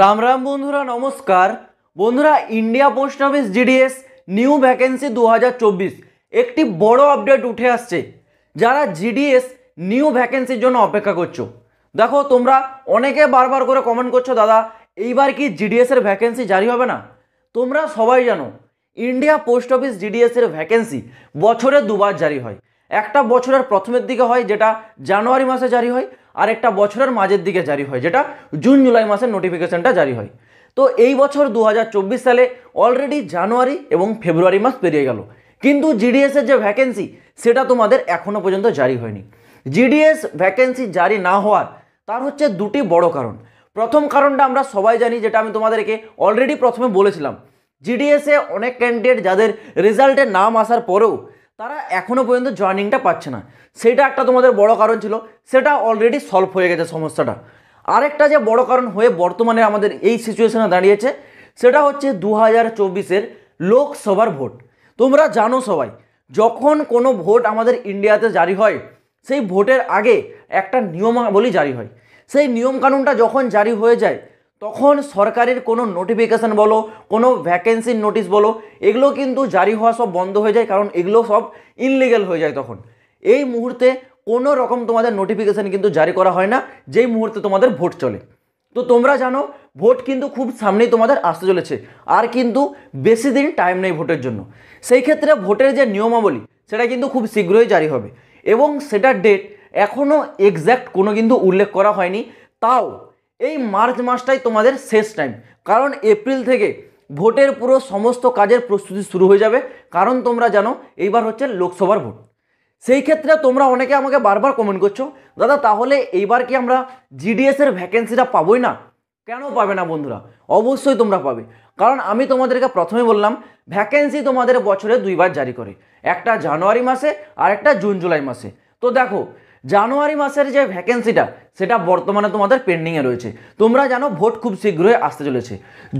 রাম রাম বন্ধুরা, নমস্কার বন্ধুরা। India post office GDS new vacancy 2024 একটি বড় আপডেট উঠে আসছে। যারা জিডিএস নিউ ভ্যাকেন্সির জন্য অপেক্ষা করছো, দেখো তোমরা অনেকে বারবার করে কমেন্ট করছো, দাদা এইবার কি জিডিএস এর ভ্যাকেন্সি জারি হবে না? তোমরা সবাই জানো ইন্ডিয়া পোস্ট অফিস জিডিএস এর ভ্যাকেন্সি বছরে দুবার জারি হয়। একটা বছরের প্রথমের দিকে হয়, যেটা জানুয়ারি মাসে জারি হয়, আর একটা বছরের মাঝের দিকে জারি হয়, যেটা জুন জুলাই মাসের নোটিফিকেশনটা জারি হয়। তো এই বছর 2024 সালে অলরেডি জানুয়ারি এবং ফেব্রুয়ারি মাস পেরিয়ে গেল, কিন্তু জিডিএস এর যে ভ্যাকেন্সি সেটা তোমাদের এখনো পর্যন্ত জারি হয়নি। জিডিএস ভ্যাকেন্সি জারি না হওয়ার তার হচ্ছে দুটি বড় কারণ। প্রথম কারণটা আমরা সবাই জানি, যেটা আমি তোমাদেরকে অলরেডি প্রথমে বলেছিলাম, জিডিএসে অনেক ক্যান্ডিডেট যাদের রেজাল্টের নাম আসার পরেও তারা এখনও পর্যন্ত জয়েনিংটা পাচ্ছে না। সেটা একটা তোমাদের বড় কারণ ছিল, সেটা অলরেডি সলভ হয়ে গেছে সমস্যাটা। আরেকটা যে বড় কারণ হয়ে বর্তমানে আমাদের এই সিচুয়েশনে দাঁড়িয়েছে, সেটা হচ্ছে 2024-এর লোকসভার ভোট। তোমরা জানো সবাই, যখন কোনো ভোট আমাদের ইন্ডিয়াতে জারি হয়, সেই ভোটের আগে একটা নিয়মাবলী জারি হয়। সেই নিয়মকানুনটা যখন জারি হয়ে যায়, তখন সরকারের কোনো নোটিফিকেশান বলো, কোনো ভ্যাকেন্সির নোটিশ বলো, এগুলো কিন্তু জারি হওয়া সব বন্ধ হয়ে যায়, কারণ এগুলো সব ইনলিগ্যাল হয়ে যায়। তখন এই মুহূর্তে কোনো রকম তোমাদের নোটিফিকেশান কিন্তু জারি করা হয় না, যেই মুহূর্তে তোমাদের ভোট চলে। তো তোমরা জানো ভোট কিন্তু খুব সামনেই তোমাদের আসতে চলেছে, আর কিন্তু বেশি দিন টাইম নেই ভোটের জন্য। সেই ক্ষেত্রে ভোটের যে নিয়মাবলী সেটা কিন্তু খুব শীঘ্রই জারি হবে, এবং সেটার ডেট এখনও এক্স্যাক্ট কোনো কিন্তু উল্লেখ করা হয়নি। তাও এই মার্চ মাসটাই তোমাদের শেষ টাইম, কারণ এপ্রিল থেকে ভোটের পুরো সমস্ত কাজের প্রস্তুতি শুরু হয়ে যাবে, কারণ তোমরা জানো এইবার হচ্ছে লোকসভার ভোট। সেই ক্ষেত্রে তোমরা অনেকে আমাকে বারবার কমেন্ট করছো, দাদা তাহলে এইবার কি আমরা জিডিএস এর ভ্যাকেন্সিটা পাবোই না? কেন পাবে না বন্ধুরা? অবশ্যই তোমরা পাবে, কারণ আমি তোমাদেরকে প্রথমে বললাম ভ্যাকেন্সি তোমাদের বছরে দুইবার জারি করে, একটা জানুয়ারি মাসে আর একটা জুন জুলাই মাসে। তো দেখো জানুয়ারি মাসের যে ভ্যাকেন্সিটা সেটা বর্তমানে তোমাদের পেন্ডিংয়ে রয়েছে। তোমরা জানো ভোট খুব শীঘ্রই আসতে চলেছে।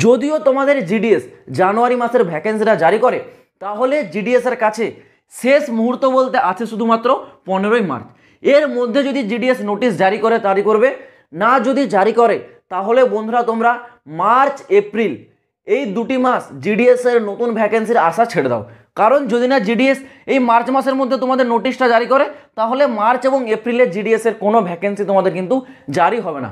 যদিও তোমাদের জিডিএস জানুয়ারি মাসের ভ্যাকেন্সিটা জারি করে, তাহলে জিডিএস এর কাছে শেষ মুহূর্ত বলতে আছে শুধুমাত্র 15ই মার্চ। এর মধ্যে যদি জিডিএস নোটিশ জারি করে জারি করবে, না যদি জারি করে তাহলে বন্ধুরা তোমরা মার্চ এপ্রিল এই দুটি মাস জিডিএস এর নতুন ভ্যাকেন্সির আশা ছেড়ে দাও। কারণ যদি না জিডিএস এই মার্চ মাসের মধ্যে তোমাদের নোটিশটা জারি করে, তাহলে মার্চ এবং এপ্রিলে জিডিএস এর কোনো ভ্যাকেন্সি তোমাদের কিন্তু জারি হবে না।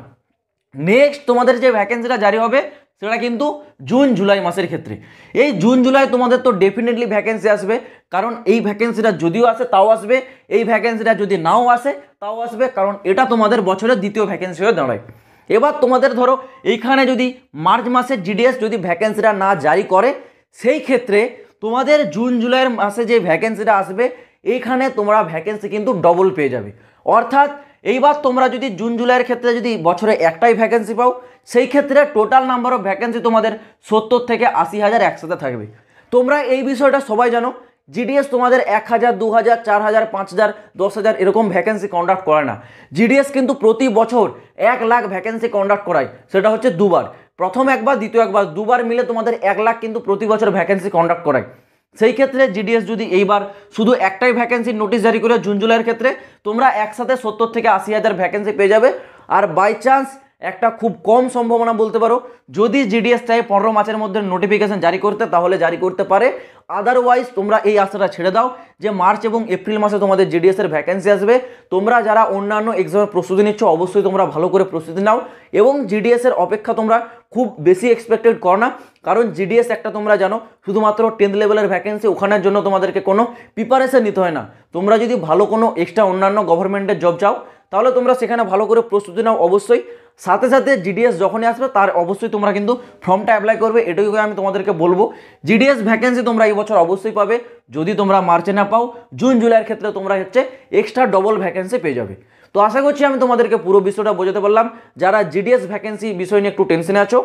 নেক্সট তোমাদের যে ভ্যাকেন্সিটা জারি হবে সেটা কিন্তু জুন জুলাই মাসের ক্ষেত্রে। এই জুন জুলাই তোমাদের তো ডেফিনেটলি ভ্যাকেন্সি আসবে, কারণ এই ভ্যাকেন্সিটা যদিও আসে তাও আসবে, এই ভ্যাকেন্সিটা যদি নাও আসে তাও আসবে, কারণ এটা তোমাদের বছরের দ্বিতীয় ভ্যাকেন্সি হয়ে দাঁড়ায়। এবার তোমাদের ধরো এইখানে যদি মার্চ মাসের জিডিএস যদি ভ্যাকেন্সিটা না জারি করে, সেই ক্ষেত্রে তোমাদের জুন জুলাইয়ের মাসে যে ভ্যাকেন্সিটা আসবে, এইখানে তোমরা ভ্যাকেন্সি কিন্তু ডবল পেয়ে যাবে। অর্থাৎ এইবার তোমরা যদি জুন জুলাইয়ের ক্ষেত্রে যদি বছরে একটাই ভ্যাকেন্সি পাও, সেই ক্ষেত্রে টোটাল নাম্বার অফ ভ্যাকেন্সি তোমাদের 70 থেকে 80,000 একসাথে থাকবে। তোমরা এই বিষয়টা সবাই জানো, জিডিএস তোমাদের 1000, 2000, 4000, 5000, 10,000 এরকম ভ্যাকেন্সি কন্ডাক্ট করে না। জিডিএস কিন্তু প্রতি বছর 1 লাখ ভ্যাকেন্সি কন্ডাক্ট করায়, সেটা হচ্ছে দুবার, প্রথম একবার দ্বিতীয় একবার, দুবার মিলে তোমাদের 1 লাখ কিন্তু প্রতি বছর ভ্যাকেন্সি কন্ডাক্ট করায়। সেই ক্ষেত্রে জিডিএস যদি এইবার শুধু একটাই ভ্যাকেন্সির নোটিশ জারি করে জুন জুলাইয়ের ক্ষেত্রে, তোমরা একসাথে 70 থেকে 80,000 ভ্যাকেন্সি পেয়ে যাবে। আর বাই চান্স একটা খুব কম সম্ভাবনা বলতে পারো, যদি জিডিএস চাই 15 মাসের মধ্যে নোটিফিকেশন জারি করতে, তাহলে জারি করতে পারে। আদারওয়াইজ তোমরা এই আশাটা ছেড়ে দাও যে মার্চ এবং এপ্রিল মাসে তোমাদের জিডিএস এর ভ্যাকেন্সি আসবে। তোমরা যারা অন্যান্য এক্সামের প্রস্তুতি নিচ্ছ, অবশ্যই তোমরা ভালো করে প্রস্তুতি নাও, এবং জিডিএস এর অপেক্ষা তোমরা খুব বেশি এক্সপেক্টেড করো না, কারণ জিডিএস একটা তোমরা জানো শুধুমাত্র 10th লেভেলের ভ্যাকেন্সি, ওখানের জন্য তোমাদেরকে কোনো প্রিপারেশন নিতে হয় না। তোমরা যদি ভালো কোনো এক্সট্রা অন্যান্য গভর্নমেন্টের জব চাও, তাহলে তোমরা সেখানে ভালো করে প্রস্তুতি নাও অবশ্যই। সাথে সাথে জিডিএস যখনই আসবে তার অবশ্যই তোমরা কিন্তু ফর্মটা অ্যাপ্লাই করবে, এটাই আমি তোমাদেরকে বলবো। জিডিএস ভ্যাকেন্সি তোমরা এই বছর অবশ্যই পাবে, যদি তোমরা মার্চে না পাও, জুন জুলাইয়ের ক্ষেত্রে তোমরা হচ্ছে এক্সট্রা ডবল ভ্যাকেন্সি পেয়ে যাবে। তো আশা করছি আমি তোমাদেরকে পুরো বিষয়টা বোঝাতে পারলাম। যারা জিডিএস ভ্যাকেন্সি বিষয় নিয়ে একটু টেনশনে আছো,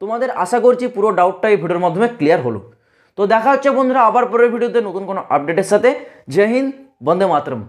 তোমাদের আশা করছি পুরো ডাউটটা এই ভিডিওর মাধ্যমে ক্লিয়ার হলো। তো দেখা হচ্ছে বন্ধুরা আবার পরের ভিডিওতে নতুন কোনো আপডেটের সাথে। জয় হিন্দ, বন্দে মাতরম।